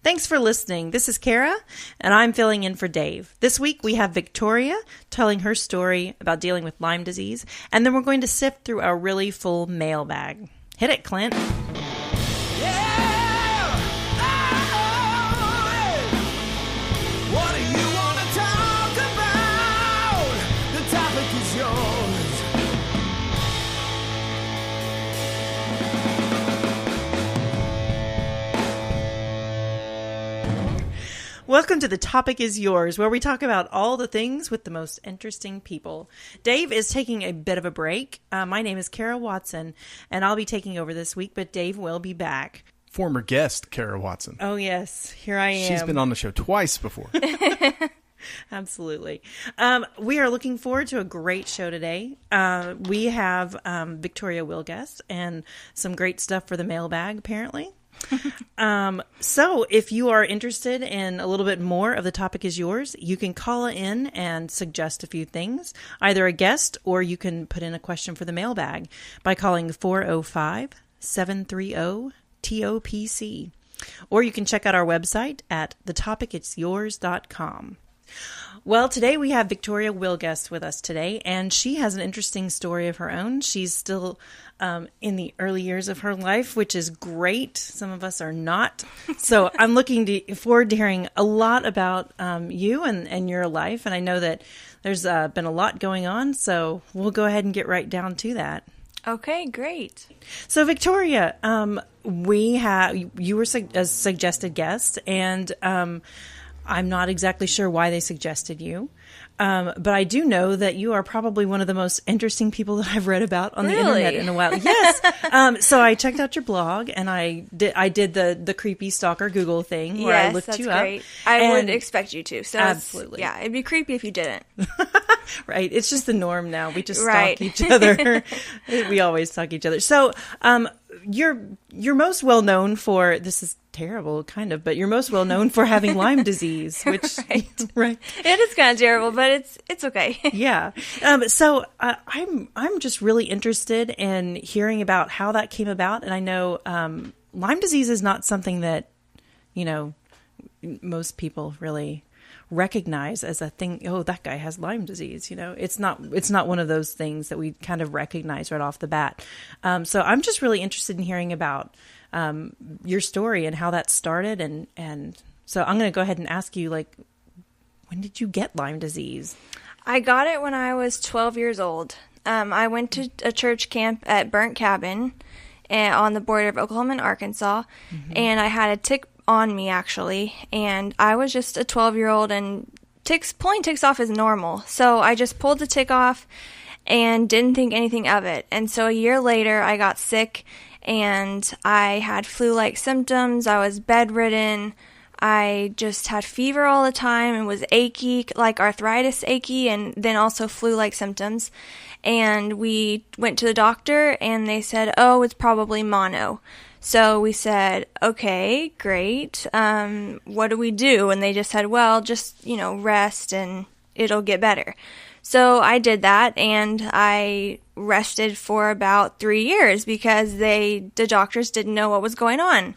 Thanks for listening. This is Chara, and I'm filling in for Dave. This week we have Victoria telling her story about dealing with Lyme disease, and then we're going to sift through our really full mailbag. Hit it, Clint. Welcome to The Topic Is Yours, where we talk about all the things with the most interesting people. Dave is taking a bit of a break. My name is Chara Watson, and I'll be taking over this week, but Dave will be back. Former guest, Chara Watson. Oh, yes. Here I am. She's been on the show twice before. Absolutely. We are looking forward to a great show today. We have Victoria Wilguest and some great stuff for the mailbag, apparently. So if you are interested in a little bit more of The Topic Is Yours, you can call in and suggest a few things, either a guest or you can put in a question for the mailbag by calling 405-730-TOPC. Or you can check out our website at thetopicitsyours.com. Well, today we have Victoria Wilguest with us today, and she has an interesting story of her own. She's still in the early years of her life, which is great. Some of us are not. So I'm looking forward to hearing a lot about you and your life, and I know that there's been a lot going on, so we'll go ahead and get right down to that. Okay, great. So Victoria, you were a suggested guest, and I'm not exactly sure why they suggested you, but I do know that you are probably one of the most interesting people that I've read about on the internet in a while. Yes. So I checked out your blog, and I did the creepy stalker Google thing where I looked you up. Great. I would expect you to. So absolutely. Yeah, it'd be creepy if you didn't. Right. It's just the norm now. We just stalk each other. We always stalk each other. So you're most well known for, this is terrible, kind of, but you're most well known for having Lyme disease, which right. It is kind of terrible, but it's okay. Yeah. So I'm just really interested in hearing about how that came about, and I know Lyme disease is not something that most people really recognize as a thing. Oh, that guy has Lyme disease. It's not one of those things that we kind of recognize right off the bat. So I'm just really interested in hearing about your story and how that started. And so I'm going to go ahead and ask you, when did you get Lyme disease? I got it when I was 12 years old. I went to a church camp at Burnt Cabin on the border of Oklahoma and Arkansas, and I had a tick on me, actually, and I was just a 12-year-old, and pulling ticks off is normal, so I just pulled the tick off and didn't think anything of it. And so a year later I got sick, and I had flu-like symptoms. I was bedridden. I just had fever all the time and was achy, like arthritis achy, and then also flu-like symptoms. And we went to the doctor, and they said, oh, it's probably mono. So we said, okay, great. What do we do? And they just said, well, just, rest and it'll get better. So I did that, and I rested for about 3 years because the doctors didn't know what was going on.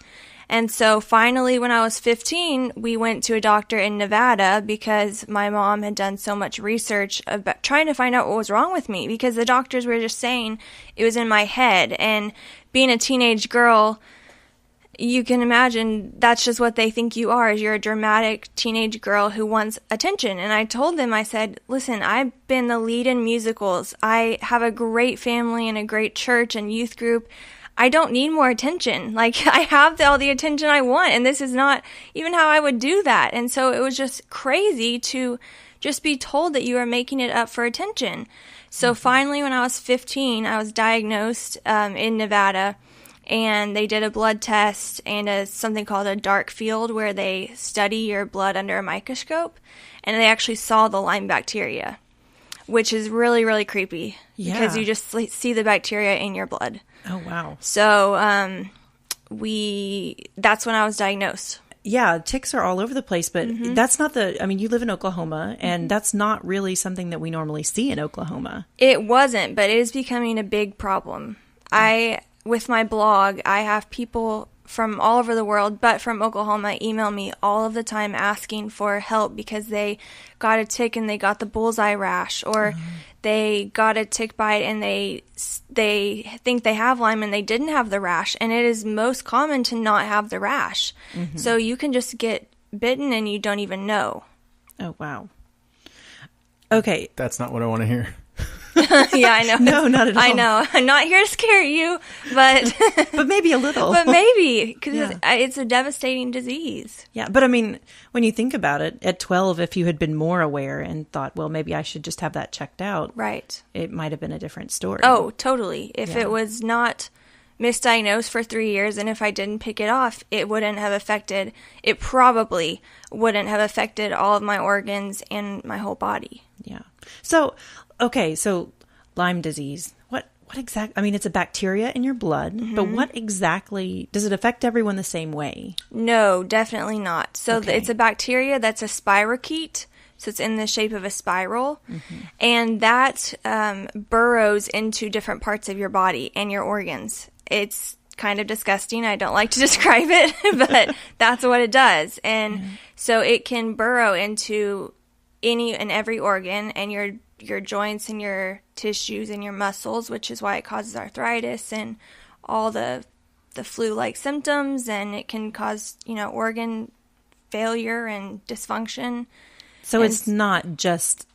And so finally, when I was 15, we went to a doctor in Nevada because my mom had done so much research about trying to find out what was wrong with me, because the doctors were just saying it was in my head. And being a teenage girl, you can imagine that's just what they think you are, is you're a dramatic teenage girl who wants attention. And I told them, I said, listen, I've been the lead in musicals. I have a great family and a great church and youth group. I don't need more attention. I have all the attention I want, and this is not even how I would do that. And so it was just crazy to just be told that you are making it up for attention. So finally, when I was 15, I was diagnosed in Nevada, and they did a blood test and something called a dark field, where they study your blood under a microscope, and they actually saw the Lyme bacteria, which is really, really creepy because you just see the bacteria in your blood. Oh, wow. So that's when I was diagnosed. Yeah, ticks are all over the place, but that's not you live in Oklahoma, and that's not really something that we normally see in Oklahoma. It wasn't, but it is becoming a big problem. With my blog, I have people from all over the world, but from Oklahoma, email me all of the time asking for help because they got a tick and they got the bullseye rash, or they got a tick bite and they think they have Lyme and they didn't have the rash. And it is most common to not have the rash. So you can just get bitten and you don't even know. Oh, wow. Okay. That's not what I want to hear. Yeah, I know. No, not at all. I know. I'm not here to scare you, but But maybe a little. but maybe, because Yeah. it's a devastating disease. Yeah, but I mean, when you think about it, at 12, if you had been more aware and thought, well, maybe I should just have that checked out, Right. it might have been a different story. Oh, totally. If Yeah. it was not misdiagnosed for 3 years, and if I didn't pick it off, it probably wouldn't have affected all of my organs and my whole body. Yeah. So, okay, so Lyme disease, what exactly, I mean, it's a bacteria in your blood, but what exactly, does it affect everyone the same way? No, definitely not. So Okay. it's a bacteria that's a spirochete. So it's in the shape of a spiral, and that burrows into different parts of your body and your organs. It's kind of disgusting. I don't like to describe it, but that's what it does. And so it can burrow into any and every organ, and your joints and your tissues and your muscles, which is why it causes arthritis and all the flu-like symptoms, and it can cause, organ failure and dysfunction. So it's not just,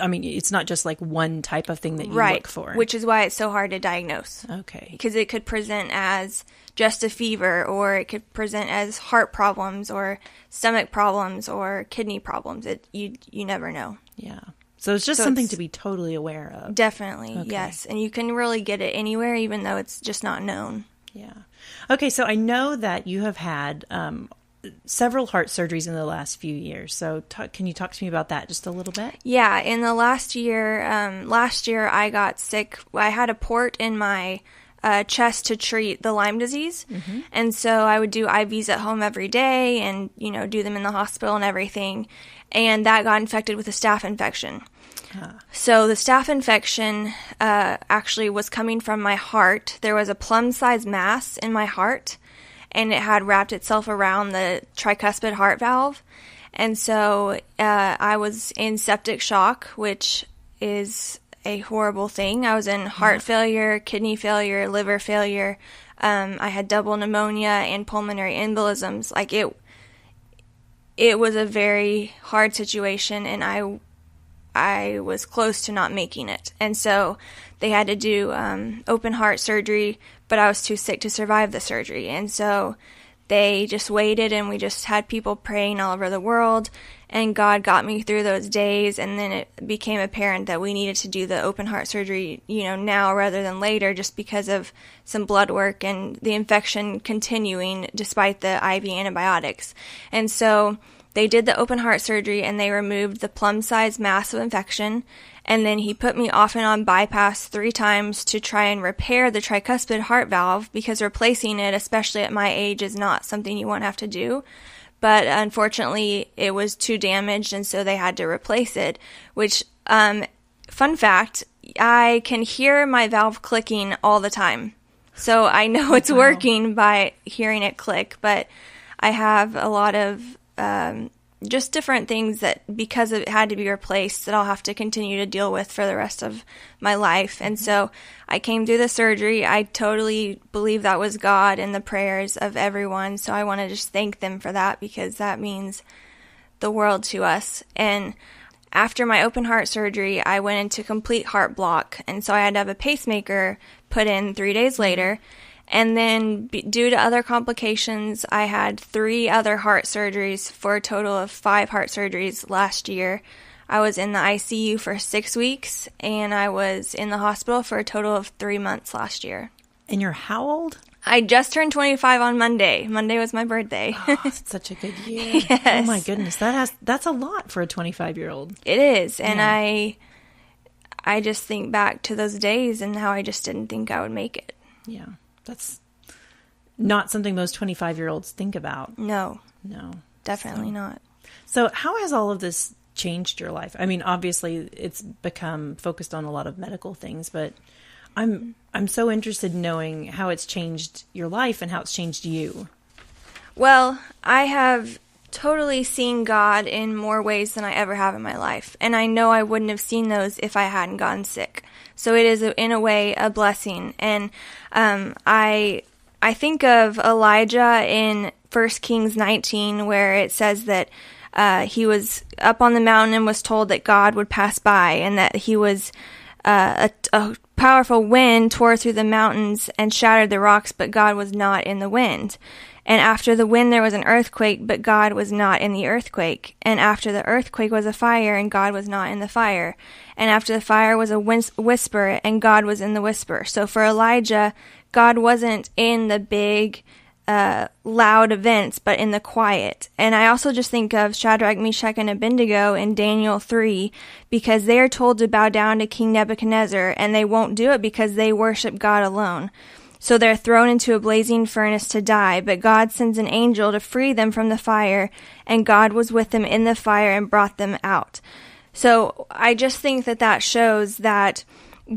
I mean, it's not just like one type of thing that you look for. Which is why it's so hard to diagnose. Okay. Because it could present as just a fever, or it could present as heart problems or stomach problems or kidney problems. You never know. Yeah. So it's just something to be totally aware of. Definitely, yes. And you can really get it anywhere, even though it's just not known. Yeah. Okay, so I know that you have had several heart surgeries in the last few years. So can you talk to me about that just a little bit? Yeah, in the last year I got sick. I had a port in my chest to treat the Lyme disease. And so I would do IVs at home every day and, do them in the hospital and everything. And that got infected with a staph infection. So the staph infection actually was coming from my heart. There was a plum-sized mass in my heart, and it had wrapped itself around the tricuspid heart valve. And so I was in septic shock, which is a horrible thing. I was in heart failure, kidney failure, liver failure. I had double pneumonia and pulmonary embolisms. Like it was a very hard situation, and I was close to not making it. And so they had to do open heart surgery, but I was too sick to survive the surgery. And so they just waited, and we just had people praying all over the world, and God got me through those days. And then it became apparent that we needed to do the open heart surgery, now rather than later, just because of some blood work and the infection continuing despite the IV antibiotics. And so they did the open heart surgery, and they removed the plum-sized mass of infection. And then he put me off and on bypass 3 times to try and repair the tricuspid heart valve, because replacing it, especially at my age, is not something you want to have to do. But unfortunately, it was too damaged, and so they had to replace it, which, fun fact, I can hear my valve clicking all the time. So I know it's working by hearing it click, but I have a lot of just different things that, because it had to be replaced, that I'll have to continue to deal with for the rest of my life. And so I came through the surgery. I totally believe that was God and the prayers of everyone. So I want to just thank them for that, because that means the world to us. And after my open heart surgery, I went into complete heart block. And so I had to have a pacemaker put in 3 days later. And then due to other complications, I had 3 other heart surgeries for a total of 5 heart surgeries last year. I was in the ICU for 6 weeks, and I was in the hospital for a total of 3 months last year. And you're how old? I just turned 25 on Monday. Monday was my birthday. Oh, it's such a good year. Yes. Oh my goodness. That's a lot for a 25-year-old. It is. And I just think back to those days and how I just didn't think I would make it. Yeah. That's not something most 25-year-olds think about. No, No. definitely not. So how has all of this changed your life? I mean, obviously it's become focused on a lot of medical things, but I'm so interested in knowing how it's changed your life and how it's changed you. Well, I have totally seen God in more ways than I ever have in my life. And I know I wouldn't have seen those if I hadn't gotten sick. So it is, in a way, a blessing. And I think of Elijah in 1 Kings 19, where it says that he was up on the mountain and was told that God would pass by, and that he was a powerful wind tore through the mountains and shattered the rocks, but God was not in the wind. And after the wind there was an earthquake, but God was not in the earthquake. And after the earthquake was a fire, and God was not in the fire. And after the fire was a whisper, and God was in the whisper. So for Elijah, God wasn't in the big, loud events, but in the quiet. And I also just think of Shadrach, Meshach, and Abednego in Daniel 3, because they are told to bow down to King Nebuchadnezzar, and they won't do it because they worship God alone. So they're thrown into a blazing furnace to die, but God sends an angel to free them from the fire, and God was with them in the fire and brought them out. So I just think that shows that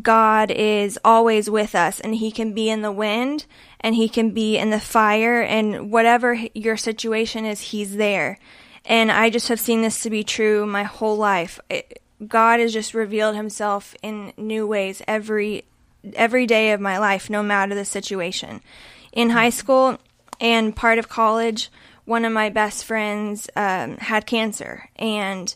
God is always with us, and he can be in the wind, and he can be in the fire, and whatever your situation is, he's there. And I just have seen this to be true my whole life. God has just revealed himself in new ways every day of my life, no matter the situation. In high school and part of college, one of my best friends had cancer, and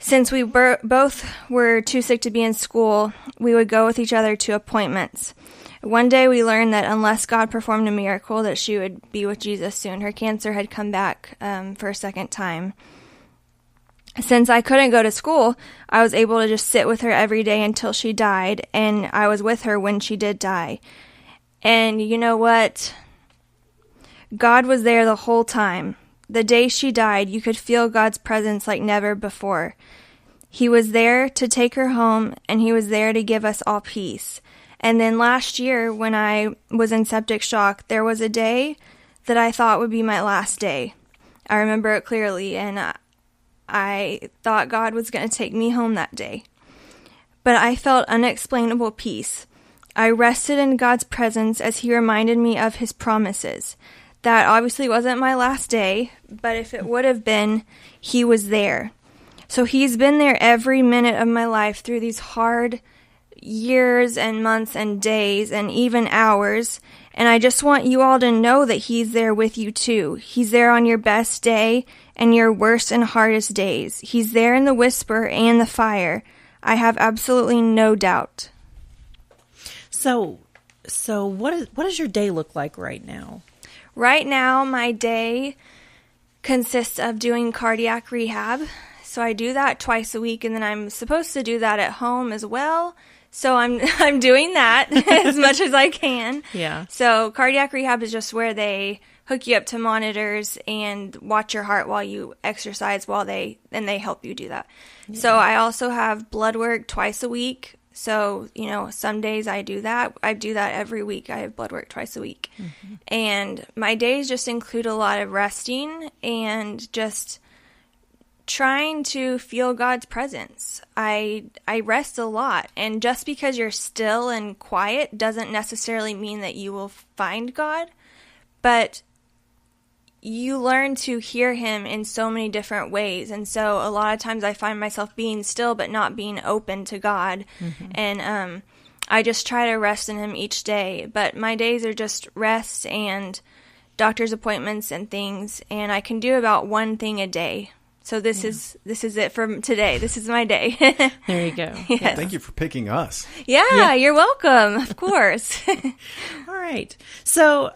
since we both were too sick to be in school, we would go with each other to appointments. One day we learned that unless God performed a miracle, that she would be with Jesus soon. Her cancer had come back for a second time. Since I couldn't go to school, I was able to just sit with her every day until she died, and I was with her when she did die. And you know what? God was there the whole time. The day she died, you could feel God's presence like never before. He was there to take her home, and he was there to give us all peace. And then last year, when I was in septic shock, there was a day that I thought would be my last day. I remember it clearly, and I thought God was going to take me home that day. But I felt unexplainable peace. I rested in God's presence as he reminded me of his promises. That obviously wasn't my last day, but if it would have been, he was there. So he's been there every minute of my life through these hard years and months and days and even hours. And I just want you all to know that he's there with you too. He's there on your best day and your worst and hardest days. He's there in the whisper and the fire. I have absolutely no doubt. So what does your day look like right now? Right now, my day consists of doing cardiac rehab. So I do that twice a week, and then I'm supposed to do that at home as well. So I'm doing that as much as I can. Yeah. So cardiac rehab is just where they hook you up to monitors and watch your heart while you exercise they help you do that. Yeah. So I also have blood work twice a week. So, some days I do that. I do that every week. I have blood work twice a week. Mm-hmm. And my days just include a lot of resting and just trying to feel God's presence. I rest a lot. And just because you're still and quiet doesn't necessarily mean that you will find God. But you learn to hear him in so many different ways. And so a lot of times I find myself being still but not being open to God. Mm-hmm. And I just try to rest in him each day. But my days are just rest and doctor's appointments and things. And I can do about one thing a day. So this is it for today. This is my day. There you go. Yes. Well, thank you for picking us. Yeah, you're welcome. Of course. All right. So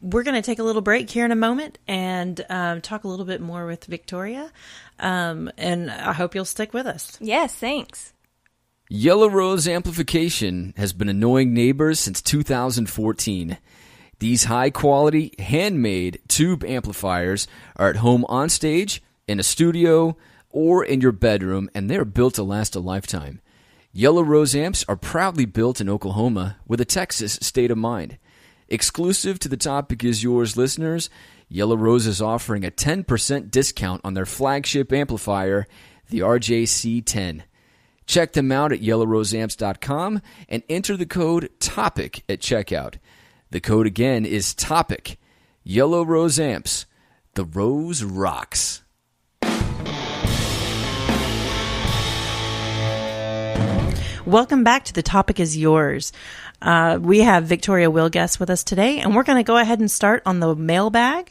we're going to take a little break here in a moment and talk a little bit more with Victoria. And I hope you'll stick with us. Yes, thanks. Yellow Rose Amplification has been annoying neighbors since 2014. These high-quality, handmade tube amplifiers are at home on stage, in a studio, or in your bedroom, and they're built to last a lifetime. Yellow Rose amps are proudly built in Oklahoma with a Texas state of mind. Exclusive to the Topic Is Yours listeners, Yellow Rose is offering a 10% discount on their flagship amplifier, the RJC10. Check them out at yellowroseamps.com and enter the code TOPIC at checkout. The code again is TOPIC. Yellow Rose Amps. The Rose rocks. Welcome back to The Topic is Yours. We have Victoria Wilguest with us today, and we're going to go ahead and start on the mailbag.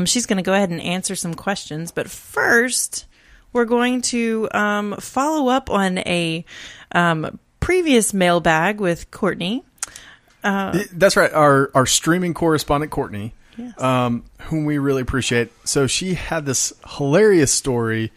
She's going to go ahead and answer some questions, but first, we're going to follow up on a previous mailbag with Courtney. That's right. Our streaming correspondent, Courtney, Yes. whom we really appreciate. So she had this hilarious story.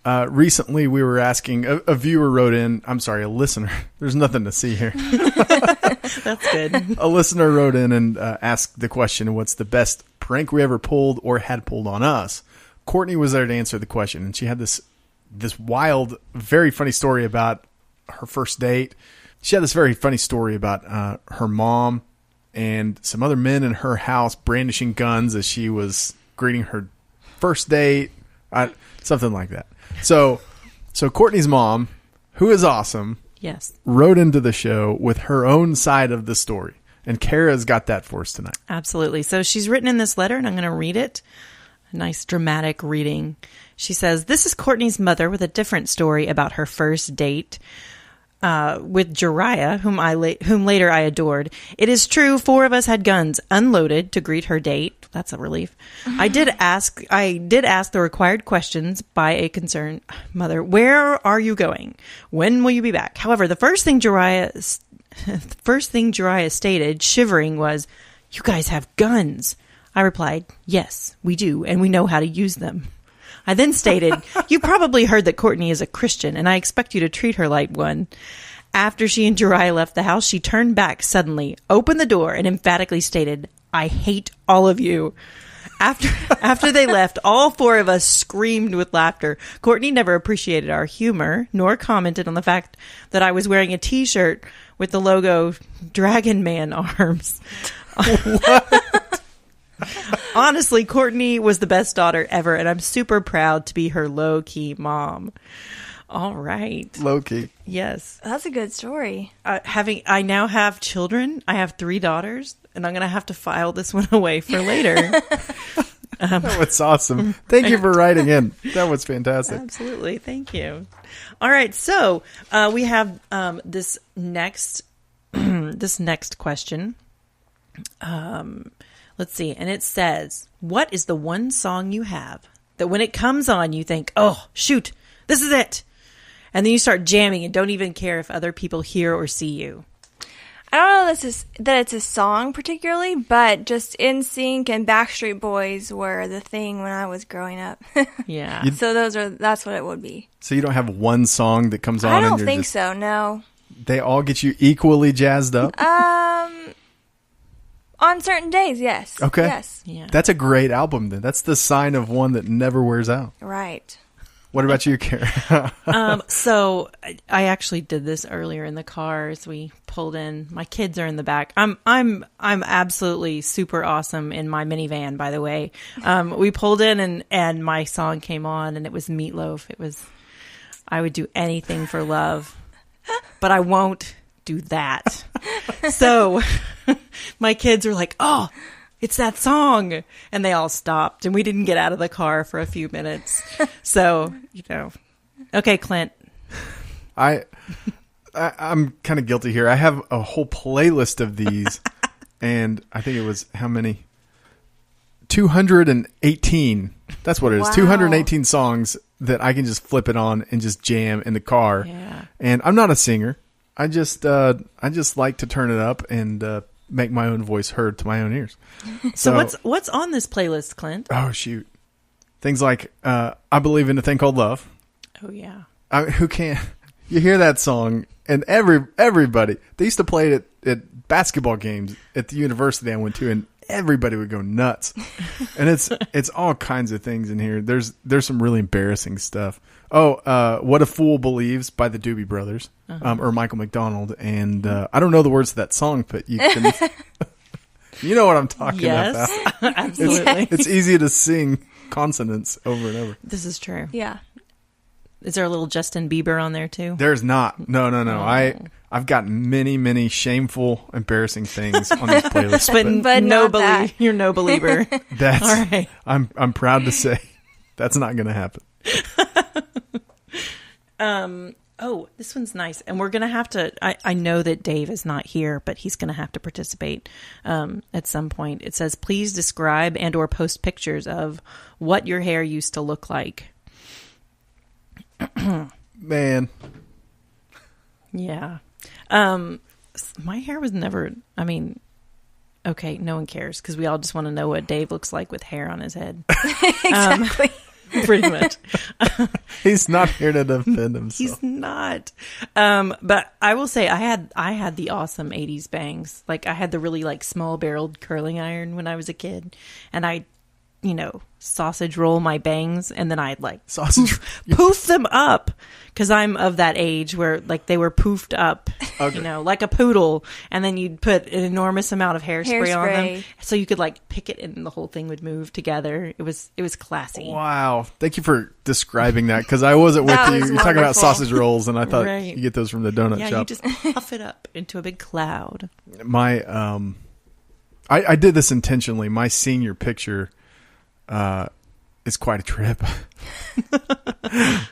Recently, we were asking, a viewer wrote in, I'm sorry, a listener. There's nothing to see here. That's good. A listener wrote in and asked the question, what's the best prank we ever pulled or had pulled on us? Courtney was there to answer the question, and she had this wild, very funny story about her first date. She had this very funny story about her mom and some other men in her house brandishing guns as she was greeting her first date, something like that. So Courtney's mom, who is awesome, Yes. wrote into the show with her own side of the story. And Chara's got that for us tonight. Absolutely. So she's written in this letter, and I'm going to read it. A nice dramatic reading. She says, "This is Courtney's mother with a different story about her first date with Chara, whom later I adored. It is true, 4 of us had guns unloaded to greet her date. That's a relief. I did ask the required questions by a concerned mother. Where are you going? When will you be back? However, the first thing Chara stated, shivering, was, 'You guys have guns.' I replied, 'Yes, we do, and we know how to use them.' I then stated, 'You probably heard that Courtney is a Christian, and I expect you to treat her like one.' After she and Chara left the house, she turned back suddenly, opened the door, and emphatically stated, 'I hate all of you.' After they left, all 4 of us screamed with laughter. Courtney never appreciated our humor, nor commented on the fact that I was wearing a T-shirt with the logo Dragon Man arms. Honestly, Courtney was the best daughter ever, and I'm super proud to be her low-key mom." All right. Low-key. Yes. That's a good story. I now have children. I have 3 daughters, and I'm going to have to file this one away for later. That was awesome. Thank you for writing in. That was fantastic. Absolutely. Thank you. All right. So we have this next question. Let's see. And it says, "What is the one song you have that when it comes on, you think, oh, shoot, this is it. And then you start jamming and don't even care if other people hear or see you?" I don't know that it's a song particularly, but just NSYNC and Backstreet Boys were the thing when I was growing up. Yeah. So that's what it would be. So you don't have one song that comes on? I don't and you're think just, so, no. They all get you equally jazzed up? On certain days, yes. Okay. Yes. Yeah. That's a great album then. That's the sign of one that never wears out. Right. What about you, Chara? So I actually did this earlier in the car as we pulled in. My kids are in the back. I'm absolutely super awesome in my minivan, by the way. We pulled in and my song came on, and it was Meatloaf. It was, "I would do anything for love, but I won't do that." So my kids were like, "Oh, it's that song." And they all stopped, and we didn't get out of the car for a few minutes. So, okay, Clint. I'm kind of guilty here. I have a whole playlist of these, and I think it was how many? 218. That's what it is. Wow. 218 songs that I can just flip it on and just jam in the car. Yeah. And I'm not a singer. I just like to turn it up and make my own voice heard to my own ears. So what's on this playlist, Clint? Oh shoot, things like "I Believe in a Thing Called Love." Oh yeah. Who can't? You hear that song, and everybody, they used to play it at basketball games at the university I went to, and everybody would go nuts. And it's all kinds of things in here. There's some really embarrassing stuff. Oh, "What a Fool Believes" by the Doobie Brothers, or Michael McDonald. And I don't know the words to that song, but you can, you know what I'm talking about. Yes, absolutely. It's easy to sing consonants over and over. This is true. Yeah. Is there a little Justin Bieber on there too? There's not. No. Oh. I've got many shameful, embarrassing things on these playlists. But no not that. You're no believer. That's All right. I'm proud to say that's not going to happen. Oh, this one's nice. And we're going to have to, I know that Dave is not here, but he's going to have to participate at some point. It says, please describe and or post pictures of what your hair used to look like. Man. Yeah. My hair was never, okay, no one cares because we all just want to know what Dave looks like with hair on his head. Exactly. Pretty much. He's not here to defend himself. He's not. But I will say I had the awesome 80s bangs. Like I had the really like small barreled curling iron when I was a kid, and I, sausage roll my bangs, and then I'd like Sausage. poof them up because I'm of that age where like they were poofed up, Okay. like a poodle, and then you'd put an enormous amount of hairspray on them, Hairspray. so you could like pick it and the whole thing would move together. It was classy. Wow. Thank you for describing that because I wasn't with That you. was You're talking about wonderful. sausage rolls, and I thought Right. you get those from the donut Yeah, shop. you just puff it up into a big cloud. My I did this intentionally. My senior picture is quite a trip.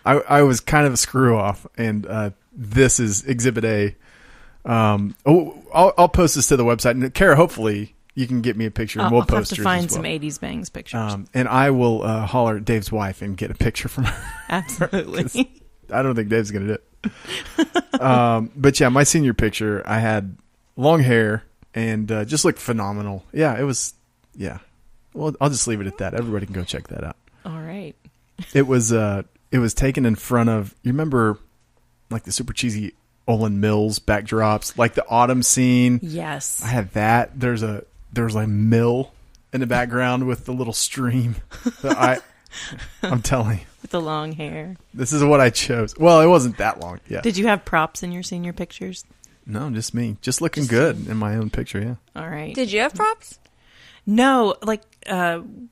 I was kind of a screw off, and this is Exhibit A. I'll post this to the website, and Chara, hopefully you can get me a picture, and we'll I'll have post to yours find as well. some 80s bangs pictures. And I will holler at Dave's wife and get a picture from her. Absolutely. I don't think Dave's gonna do it. But yeah, my senior picture, I had long hair and just looked phenomenal. Yeah, it was. Yeah, well, I'll just leave it at that. Everybody can go check that out. All right. It was taken in front of. You remember, like the super cheesy Olin Mills backdrops, like the autumn scene. Yes. I had that. There was like a mill in the background with the little stream. I'm telling you. With the long hair. This is what I chose. Well, it wasn't that long. Yeah. Did you have props in your senior pictures? No, just me. Just looking good in my own picture, yeah. All right. Did you have props? No, like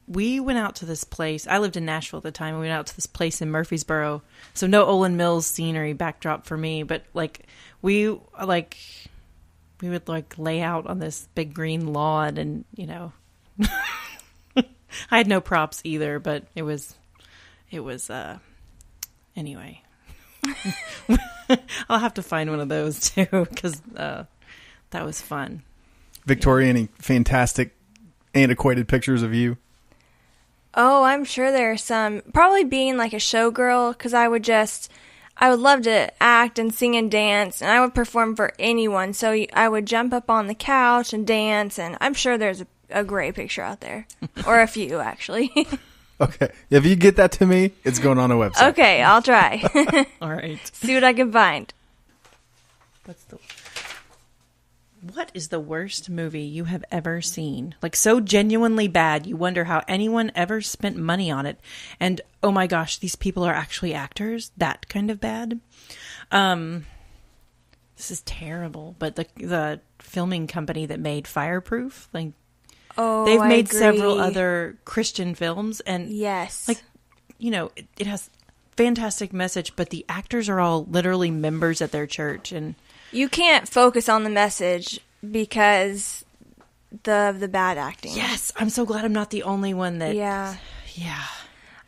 we went out to this place. I lived in Nashville at the time. And we went out to this place in Murfreesboro. So no Olin Mills scenery backdrop for me, but like we would like lay out on this big green lawn, and I had no props either, but it was anyway. I'll have to find one of those too because that was fun. Victoria, any fantastic antiquated pictures of you? Oh, I'm sure there are some. Probably being like a showgirl, because I would love to act and sing and dance, and I would perform for anyone. So I would jump up on the couch and dance, and I'm sure there's a great picture out there. Or a few, actually. Okay. If you get that to me, it's going on a website. Okay, I'll try. All right. See what I can find. What is the worst movie you have ever seen? Like so genuinely bad, you wonder how anyone ever spent money on it. And oh my gosh, these people are actually actors? That kind of bad? This is terrible. But the filming company that made Fireproof, like Oh, they've I made agree. several other Christian films, and Yes. like it has fantastic message, but the actors are all literally members at their church, and You can't focus on the message because of the bad acting. yes, I'm so glad I'm not the only one that Yeah. yeah.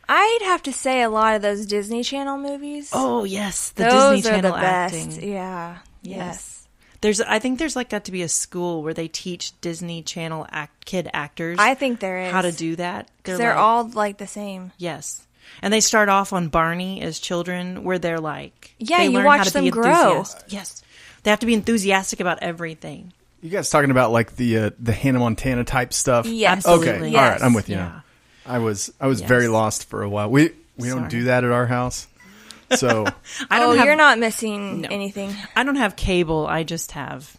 I'd have to say a lot of those Disney Channel movies. Oh yes, the those Disney are Channel the best. acting. Yeah. Yes. I think there's like got to be a school where they teach Disney Channel kid actors. I think there is. how to do that. They're like- all like the same. yes, and they start off on Barney as children, where they're like Yeah, they you learn watch how to them be grow. enthusiastic. Yes, they have to be enthusiastic about everything. You guys talking about like the Hannah Montana type stuff? Yes. Absolutely. Okay. Yes. All right. I'm with you Yeah. now. I was Yes. very lost for a while. We don't Sorry. do that at our house. So I don't Oh, have, you're not missing No. anything. I don't have cable. I just have,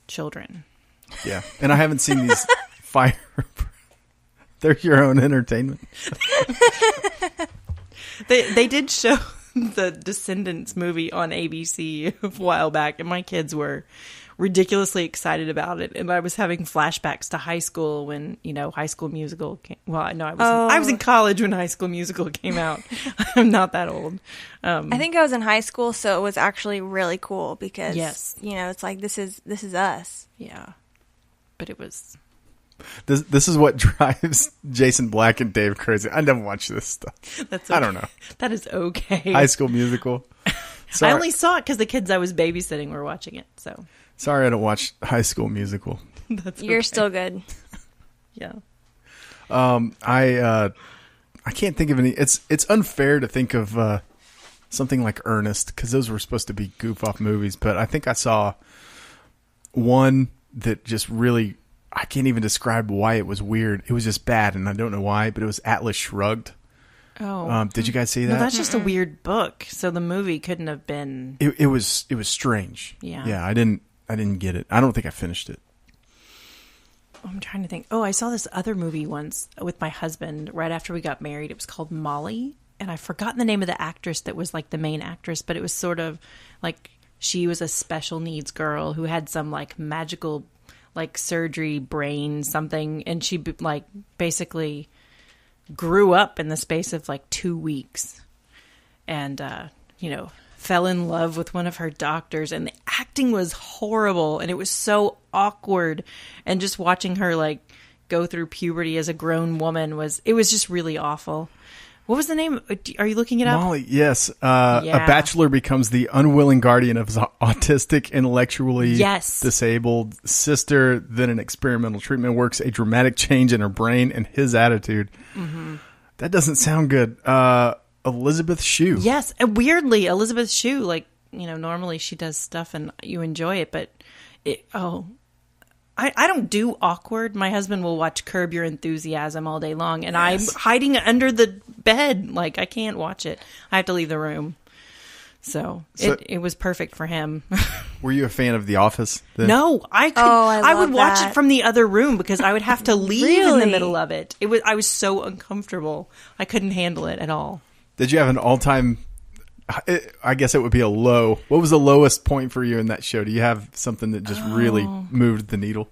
children. yeah. And I haven't seen these fire. They're your own entertainment. They did show the Descendants movie on ABC a while back, and my kids were ridiculously excited about it. And I was having flashbacks to high school when, High School Musical came. Well, no, I was in college when High School Musical came out. I'm not that old. I think I was in high school, so it was actually really cool because, yes. It's like, this is us. Yeah. But it was... This is what drives Jason Black and Dave crazy. I never watch this stuff. That's okay. I don't know. That is okay. High School Musical. I only saw it because the kids I was babysitting were watching it. So sorry, I don't watch High School Musical. You're still good. Yeah. I can't think of any. It's unfair to think of something like Ernest because those were supposed to be goof off movies, but I think I saw one that just really. I can't even describe why it was weird. It was just bad, and I don't know why, but it was Atlas Shrugged. Oh. Did you guys see that? No, that's just a weird book, so the movie couldn't have been... It was strange. Yeah. Yeah, I didn't get it. I don't think I finished it. I'm trying to think. Oh, I saw this other movie once with my husband right after we got married. It was called Molly, and I've forgotten the name of the actress that was like the main actress, but it was sort of like she was a special needs girl who had some like magical... like surgery brain something, and she like basically grew up in the space of like 2 weeks and fell in love with one of her doctors, and the acting was horrible and it was so awkward, and just watching her like go through puberty as a grown woman was just really awful. What was the name? Are you looking it up? Molly, yes. A bachelor becomes the unwilling guardian of his autistic, intellectually disabled sister. Then an experimental treatment works a dramatic change in her brain and his attitude. Mm-hmm. That doesn't sound good. Elizabeth Shue. Yes. And weirdly, Elizabeth Shue, like, normally she does stuff and you enjoy it, but I don't do awkward. My husband will watch Curb Your Enthusiasm all day long, and I'm hiding under the bed. Like, I can't watch it. I have to leave the room. So it was perfect for him. Were you a fan of The Office then? No, I could. I would watch it from the other room because I would have to leave in the middle of it. I was so uncomfortable. I couldn't handle it at all. Did you have an all-time... I guess it would be a low. What was the lowest point for you in that show? Do you have something that just really moved the needle?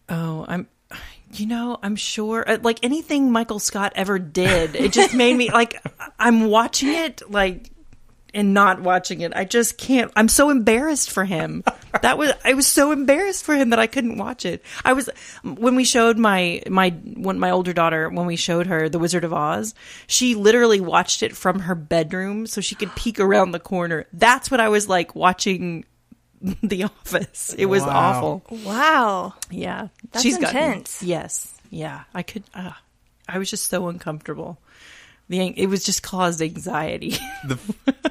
Oh, I'm sure like anything Michael Scott ever did, it just made me like, I'm watching it like and not watching it. I just can't. I'm so embarrassed for him. I was so embarrassed for him that I couldn't watch it. When we showed my older daughter, when we showed her The Wizard of Oz, she literally watched it from her bedroom so she could peek around the corner. That's what I was like watching The Office. It was awful. Wow. Yeah. That's intense. Yes. Yeah. I was just so uncomfortable. It was just caused anxiety.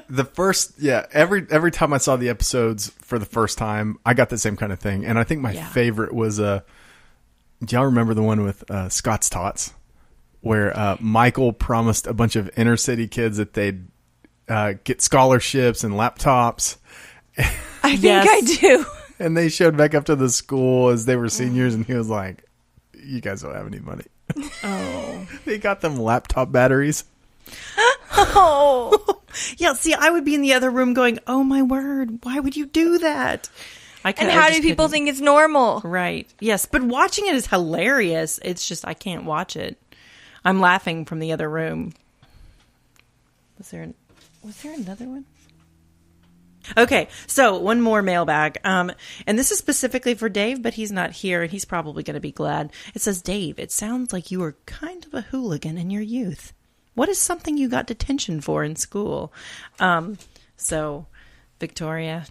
The first, every time I saw the episodes for the first time, I got the same kind of thing. And I think my favorite was, do y'all remember the one with Scott's Tots? Where Michael promised a bunch of inner city kids that they'd get scholarships and laptops. I think I do. And they showed back up to the school as they were seniors, and he was like, you guys don't have any money. Oh. They got them laptop batteries. Oh. Yeah, see, I would be in the other room going, oh my word, why would you do that? And how do people think it's normal? Right. Yes, but watching it is hilarious. It's just I can't watch it. I'm laughing from the other room. Was there another one? Okay, so one more mailbag. And this is specifically for Dave, but he's not here, and he's probably going to be glad. It says, Dave, it sounds like you were kind of a hooligan in your youth. What is something you got detention for in school? So, Victoria.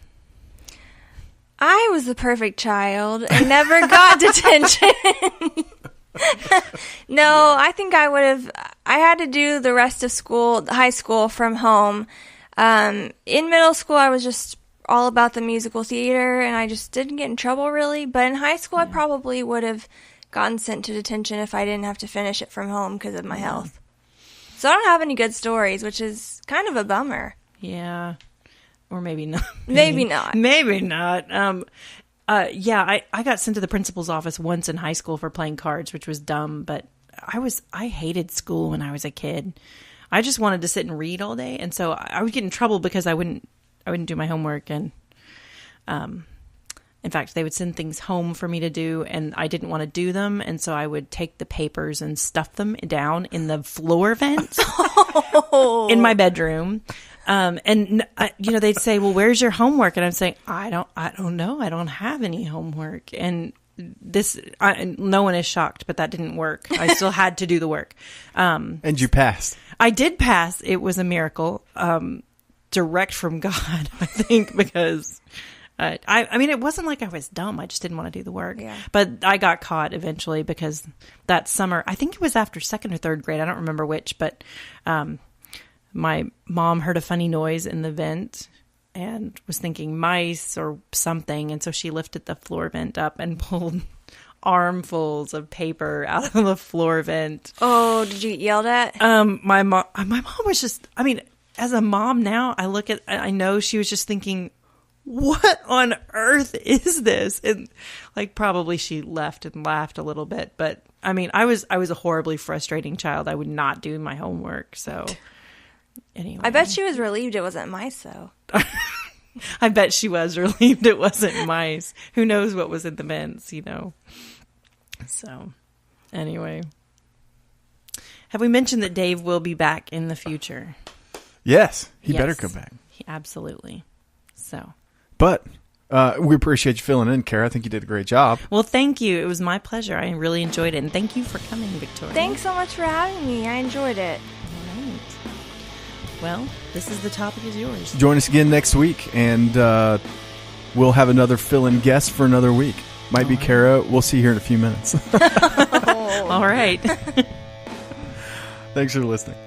I was the perfect child and never got detention. No, I think I had to do the rest of high school from home. In middle school, I was just all about the musical theater, and I just didn't get in trouble, really. But in high school, I probably would have gotten sent to detention if I didn't have to finish it from home because of my health. So I don't have any good stories, which is kind of a bummer. Yeah. Or maybe not. Maybe not. Maybe not. I got sent to the principal's office once in high school for playing cards, which was dumb, but I hated school when I was a kid. I just wanted to sit and read all day, and so I would get in trouble because I wouldn't do my homework, and In fact, they would send things home for me to do, and I didn't want to do them, and so I would take the papers and stuff them down in the floor vents in my bedroom. They'd say, "Well, where's your homework?" And I'm saying, "I don't know. I don't have any homework." And no one is shocked, but that didn't work. I still had to do the work. And you passed. I did pass. It was a miracle, direct from God, I think, because it wasn't like I was dumb. I just didn't want to do the work. Yeah. But I got caught eventually because that summer, I think it was after 2nd or 3rd grade. I don't remember which, but my mom heard a funny noise in the vent and was thinking mice or something. And so she lifted the floor vent up and pulled armfuls of paper out of the floor vent. Oh, did you get yelled at? My mom was just, as a mom now, I know she was just thinking, what on earth is this? And probably she left and laughed a little bit, but I was a horribly frustrating child. I would not do my homework. So anyway, I bet she was relieved it wasn't mice though. I bet she was relieved it wasn't mice. Who knows what was in the vents, So anyway, have we mentioned that Dave will be back in the future? Yes, he better come back. Absolutely. So. But we appreciate you filling in, Chara. I think you did a great job. Well, thank you. It was my pleasure. I really enjoyed it. And thank you for coming, Victoria. Thanks so much for having me. I enjoyed it. All right. Well, this is The Topic Is Yours. Join us again next week, and we'll have another fill-in guest for another week. Might be Chara. We'll see you here in a few minutes. All right. Thanks for listening.